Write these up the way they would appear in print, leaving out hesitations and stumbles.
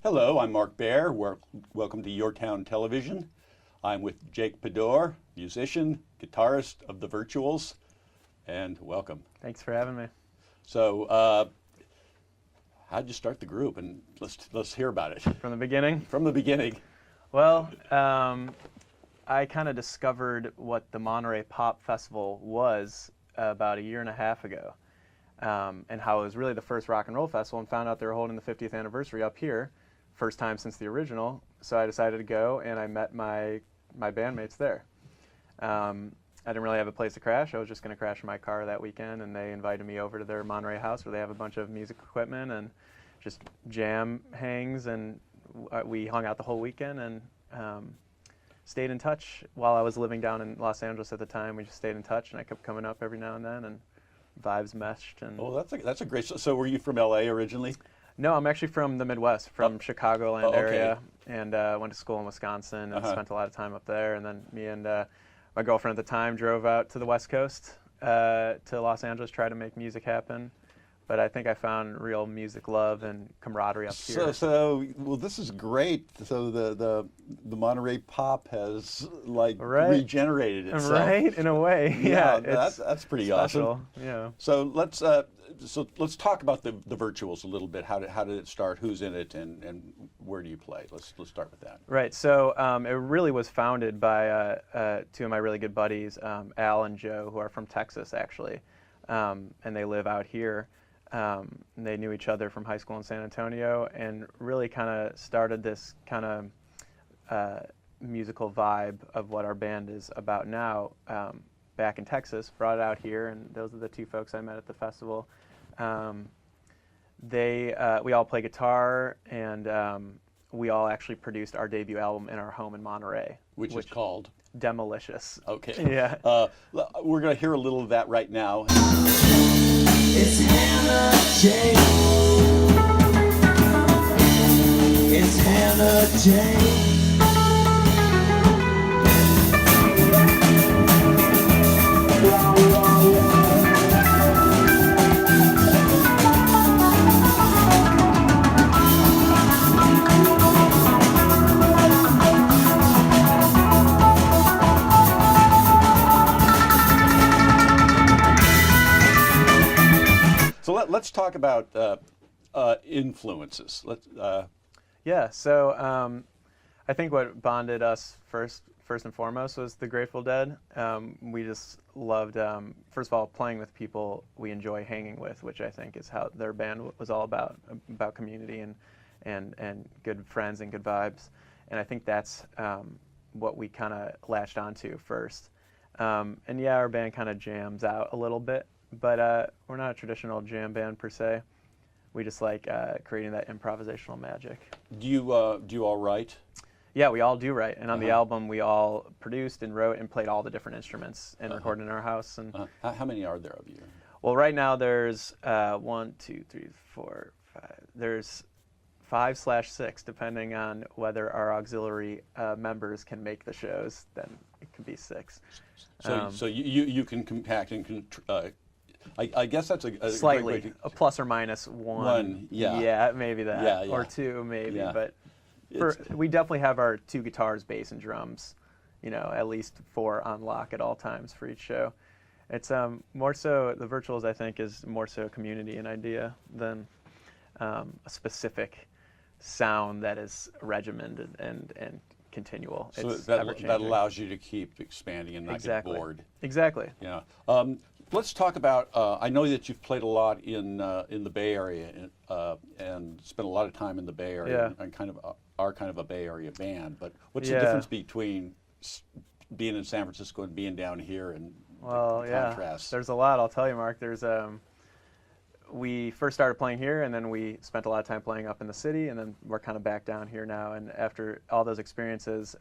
Hello, I'm Mark Baer. Welcome to YourTown Television. I'm with Jake Padorr, musician, guitarist of the Virtuals, and welcome. Thanks for having me. So, how'd you start the group? And let's hear about it. From the beginning? From the beginning. Well, I kind of discovered what the Monterey Pop Festival was about a year and a half ago, and how it was really the first rock and roll festival, and found out they were holding the 50th anniversary up here, first time since the original. So I decided to go, and I met my bandmates there. I didn't really have a place to crash. I was just going to crash in my car that weekend, and they invited me over to their Monterey house where they have a bunch of music equipment and just jam hangs, and we hung out the whole weekend and stayed in touch. While I was living down in Los Angeles at the time, we just stayed in touch, and I kept coming up every now and then, and vibes meshed. And oh, that's a great. So were you from LA originally? No, I'm actually from the Midwest, from Chicagoland okay. area, and went to school in Wisconsin and spent a lot of time up there. And then me and my girlfriend at the time drove out to the West Coast to Los Angeles, try to make music happen. But I think I found real music love and camaraderie up here. Well, this is great. So the Monterey Pop has regenerated itself, right? In a way, yeah. That's pretty special. Awesome. Yeah. So let's talk about the Virtuals a little bit. How did it start? Who's in it, and where do you play? Let's start with that. Right. So it really was founded by two of my really good buddies, Al and Joe, who are from Texas actually, and they live out here. They knew each other from high school in San Antonio, and really kind of started this kind of musical vibe of what our band is about now back in Texas, brought it out here, and those are the two folks I met at the festival. We all play guitar, and we all actually produced our debut album in our home in Monterey. Which is called? Demolicious. Okay. Yeah. We're going to hear a little of that right now. It's Hannah Jane. It's Hannah Jane. So let's talk about influences. Yeah, so I think what bonded us first and foremost was the Grateful Dead. We just loved, first of all, playing with people we enjoy hanging with, which I think is how their band was all about community and good friends and good vibes. And I think that's what we kind of latched onto first. And yeah, our band kind of jams out a little bit, but we're not a traditional jam band per se. We just like creating that improvisational magic. Do you all write? Yeah, we all do write, and on the album we all produced and wrote and played all the different instruments and recorded in our house. And how many are there of you? well, right now there's 1, 2, 3, 4, 5. There's 5/6, depending on whether our auxiliary members can make the shows. Then it could be 6. So you can compact and I guess that's a slightly great way a plus or minus 1. Yeah, maybe that. Yeah. Or 2 maybe. Yeah. But we definitely have our 2 guitars, bass, and drums. At least 4 on lock at all times for each show. It's more so the Virtuals, I think, is more so a community and idea than a specific sound that is regimented and continual. So it's that allows you to keep expanding and not get bored. Exactly. Yeah. Let's talk about. I know that you've played a lot in the Bay Area and spent a lot of time in the Bay Area, and are kind of a Bay Area band. But what's the difference between being in San Francisco and being down here, and the contrast? There's a lot. I'll tell you, Mark. There's we first started playing here, and then we spent a lot of time playing up in the city, and then we're kind of back down here now. And after all those experiences,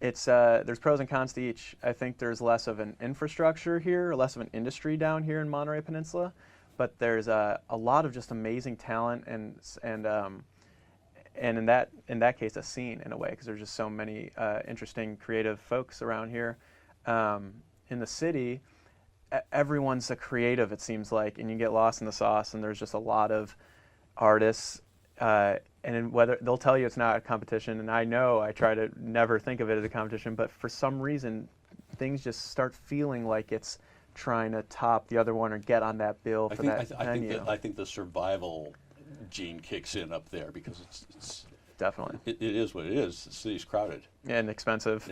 there's pros and cons to each. I think there's less of an infrastructure here, less of an industry down here in Monterey Peninsula, but there's a lot of just amazing talent and in that case a scene in a way, because there's just so many interesting creative folks around here. In the city, everyone's a creative, it seems like, and you get lost in the sauce, and there's just a lot of artists and then whether they'll tell you it's not a competition, and I know I try to never think of it as a competition, but for some reason, things just start feeling like it's trying to top the other one or get on that bill for that venue. I think the survival gene kicks in up there because it's definitely it is what it is. The city's crowded and expensive,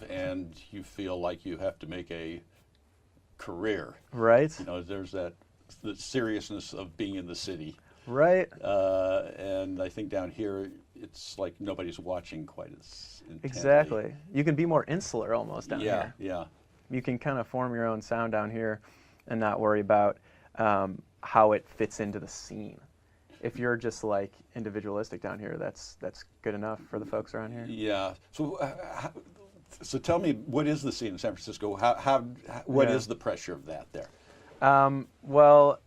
and you feel like you have to make a career. Right. You know, there's the seriousness of being in the city. Right. And I think down here, it's like nobody's watching quite as intently. Exactly. You can be more insular almost down here. Yeah. You can kind of form your own sound down here and not worry about how it fits into the scene. If you're just like individualistic down here, that's good enough for the folks around here. Yeah. So tell me, what is the scene in San Francisco? What is the pressure of that there? Well,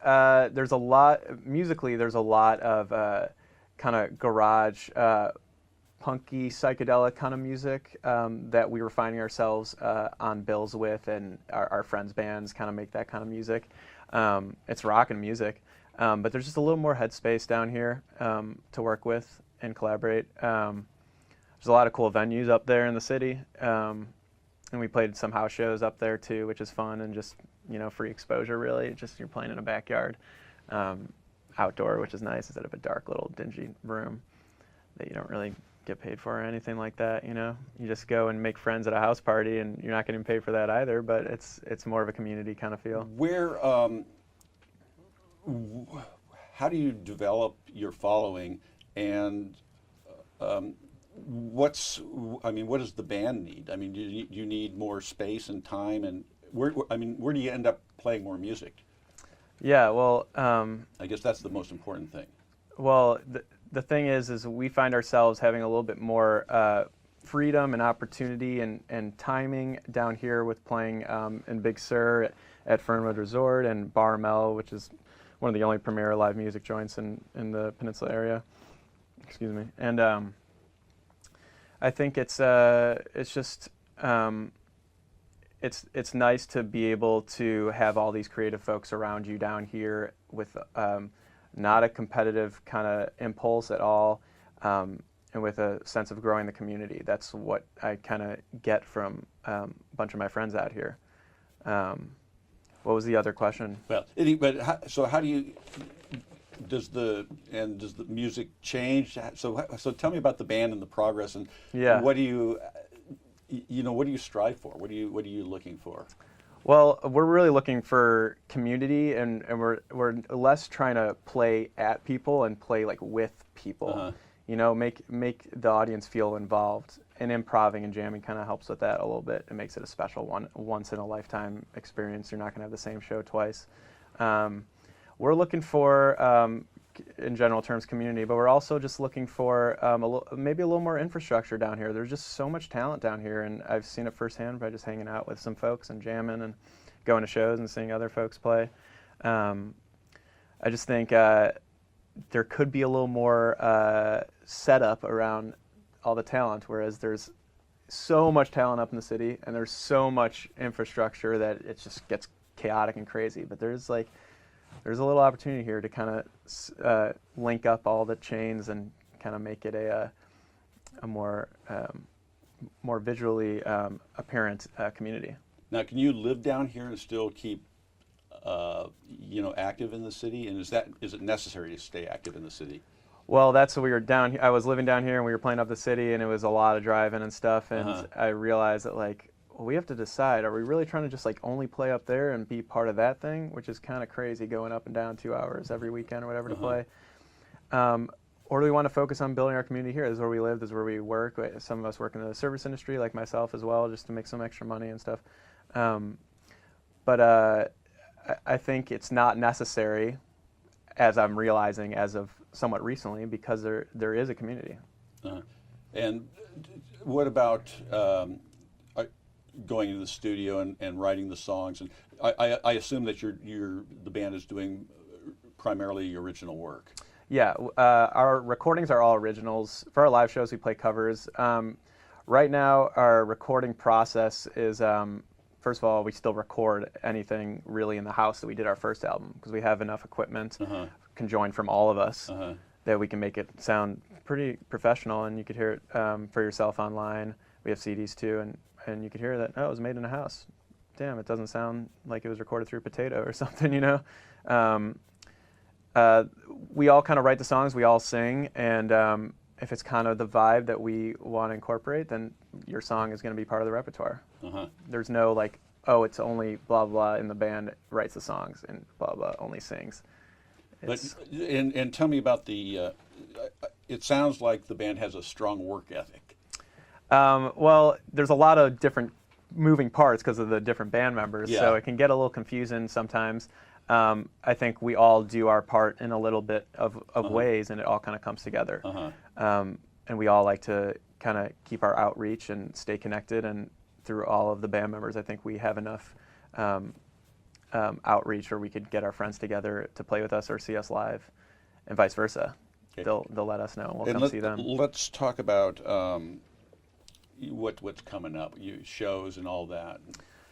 there's a lot musically. There's a lot of kind of garage, punky, psychedelic kind of music that we were finding ourselves on bills with, and our friends' bands kind of make that kind of music. It's rockin' music. But there's just a little more headspace down here to work with and collaborate. There's a lot of cool venues up there in the city, and we played some house shows up there too, which is fun and just free exposure really. Just you're playing in a backyard, outdoor, which is nice instead of a dark little dingy room that you don't really get paid for or anything like that. You just go and make friends at a house party, and you're not getting paid for that either. But it's more of a community kind of feel. How do you develop your following, and what does the band need? I mean, do you need more space and time, and where do you end up playing more music? Yeah, well, I guess that's the most important thing. Well, the thing is we find ourselves having a little bit more freedom and opportunity and timing down here with playing in Big Sur at Fernwood Resort and Bar Mel, which is one of the only premier live music joints in the Peninsula area. Excuse me. And I think it's just it's nice to be able to have all these creative folks around you down here with not a competitive kind of impulse at all, and with a sense of growing the community. That's what I kind of get from a bunch of my friends out here. What was the other question? Well, how do you? Does the music change? So tell me about the band and the progress, and what do you strive for? What are you looking for? Well, we're really looking for community, and we're less trying to play at people and play like with people. Uh-huh. Make the audience feel involved. And improvising and jamming kind of helps with that a little bit. It makes it a special once in a lifetime experience. You're not going to have the same show twice. We're looking for, in general terms, community, but we're also just looking for maybe a little more infrastructure down here. There's just so much talent down here, and I've seen it firsthand by just hanging out with some folks and jamming and going to shows and seeing other folks play. I just think there could be a little more setup around all the talent, whereas there's so much talent up in the city and there's so much infrastructure that it just gets chaotic and crazy. But there's a little opportunity here to kind of link up all the chains and kind of make it a more visually apparent community. Now, can you live down here and still keep active in the city? And is it necessary to stay active in the city? Well, that's what we were down. I was living down here, and we were playing up the city, and it was a lot of driving and stuff. And I realized that we have to decide: are we really trying to just only play up there and be part of that thing, which is kind of crazy, going up and down 2 hours every weekend or whatever to play, or do we want to focus on building our community here? This is where we live. This is where we work. Some of us work in the service industry, like myself as well, just to make some extra money and stuff. But I think it's not necessary, as I'm realizing as of somewhat recently, because there is a community. And what about going into the studio and writing the songs? And I assume that the band is doing primarily original work. Yeah, our recordings are all originals. For our live shows, we play covers. Right now, our recording process is, first of all, we still record anything really in the house that we did our first album, because we have enough equipment conjoined from all of us that we can make it sound pretty professional, and you could hear it for yourself online. We have CDs too, and you could hear that, oh, it was made in a house. Damn, it doesn't sound like it was recorded through Potato or something, you know? We all kind of write the songs, we all sing, and if it's kind of the vibe that we want to incorporate, then your song is going to be part of the repertoire. There's no like, oh, it's only blah, blah, and the band writes the songs, and blah, blah, only sings. And tell me about the, it sounds like the band has a strong work ethic. Well, there's a lot of different moving parts because of the different band members, Yeah. so it can get a little confusing sometimes. I think we all do our part in a little bit of ways, and it all kind of comes together. And we all like to kind of keep our outreach and stay connected, and through all of the band members, I think we have enough outreach where we could get our friends together to play with us or see us live, and vice versa. Okay. They'll let us know, and we'll come see them. Let's talk about what's coming up, shows and all that.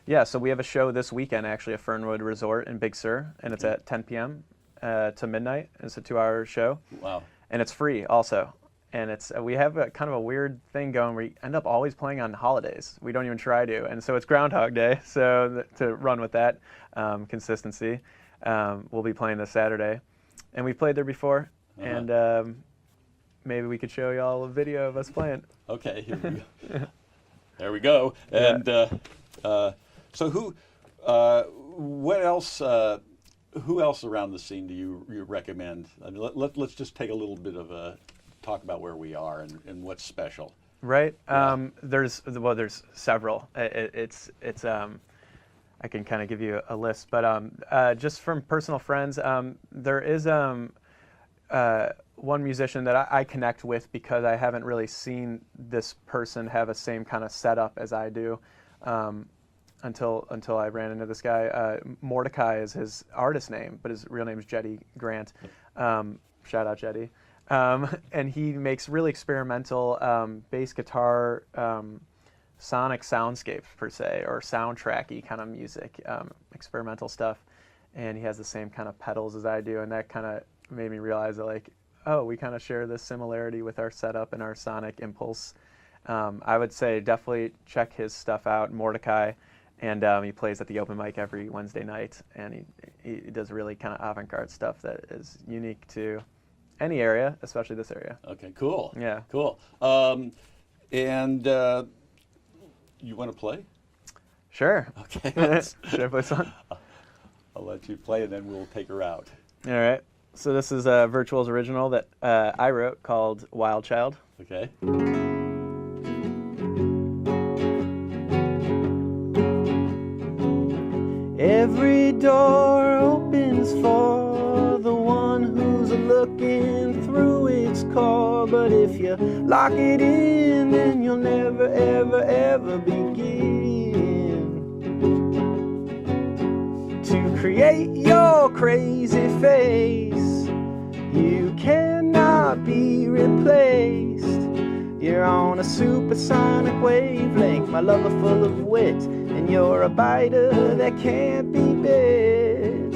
Yeah, so we have a show this weekend, actually, at Fernwood Resort in Big Sur, and it's at 10 p.m. To midnight. It's a 2-hour show. Wow. And it's free also. And we have a kind of a weird thing going. We end up always playing on holidays. We don't even try to. And so it's Groundhog Day, so to run with that consistency, we'll be playing this Saturday. And we've played there before, and maybe we could show you all a video of us playing. Okay, here we go. There we go. And so what else? Who else around the scene do you recommend? I mean, let's just take a little bit of a talk about where we are and what's special. Right. Yeah. There's several. It's I can kind of give you a list, but just from personal friends, there is one musician that I connect with because I haven't really seen this person have a same kind of setup as I do. Until I ran into this guy. Mordecai is his artist name, but his real name is Jetty Grant. Shout out Jetty. And he makes really experimental bass guitar, sonic soundscapes per se, or soundtracky kind of music, experimental stuff. And he has the same kind of pedals as I do, and that kind of made me realize that, like, oh, we kind of share this similarity with our setup and our sonic impulse. I would say definitely check his stuff out, Mordecai. And he plays at the open mic every Wednesday night, and he does really kind of avant-garde stuff that is unique to any area, especially this area. Okay, cool. Yeah. Cool. And you want to play? Sure. Okay. Should I play a song? I'll let you play, and then we'll take her out. All right. So this is a Virtuals original that I wrote called Wild Child. Okay. Every door opens for the one who's looking through its core. But if you lock it in, then you'll never, ever, ever begin to create your crazy face. You cannot be replaced. You're on a supersonic wavelength, my lover full of wit, and you're a biter that can't be bit.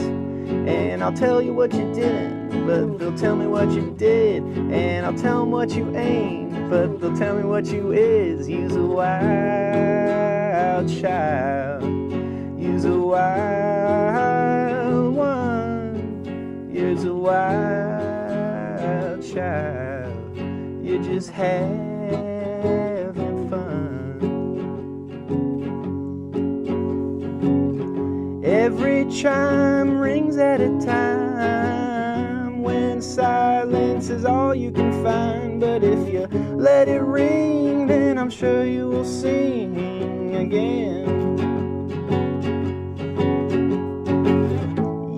And I'll tell you what you didn't, but they'll tell me what you did. And I'll tell them what you ain't, but they'll tell me what you is. You's a wild child. You's a wild one. You's a wild child. You're just having fun. Every chime rings at a time when silence is all you can find. But if you let it ring, then I'm sure you will sing again.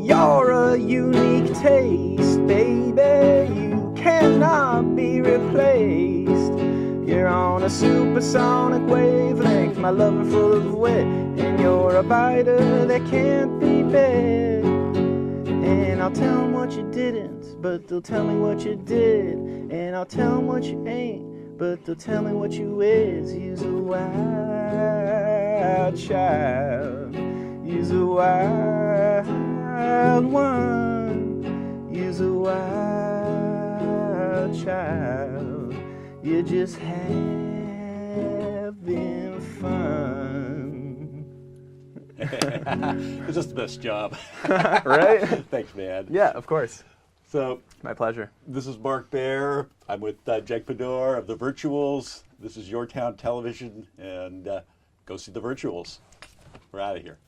You're a unique taste, baby. You cannot be replaced. You're on a supersonic wavelength, my lover full of wit, and you're a biter that can't be bit. And I'll tell them what you didn't, but they'll tell me what you did. And I'll tell them what you ain't, but they'll tell me what you is. You's a wild child. You's a wild one. You's a wild a child. You're just having fun. It's just the best job. Right? Thanks, man. Yeah, of course. So, My pleasure. this is Mark Baer. I'm with Jack Padorr of the Virtuals. This is YourTown Television, and go see the Virtuals. We're out of here.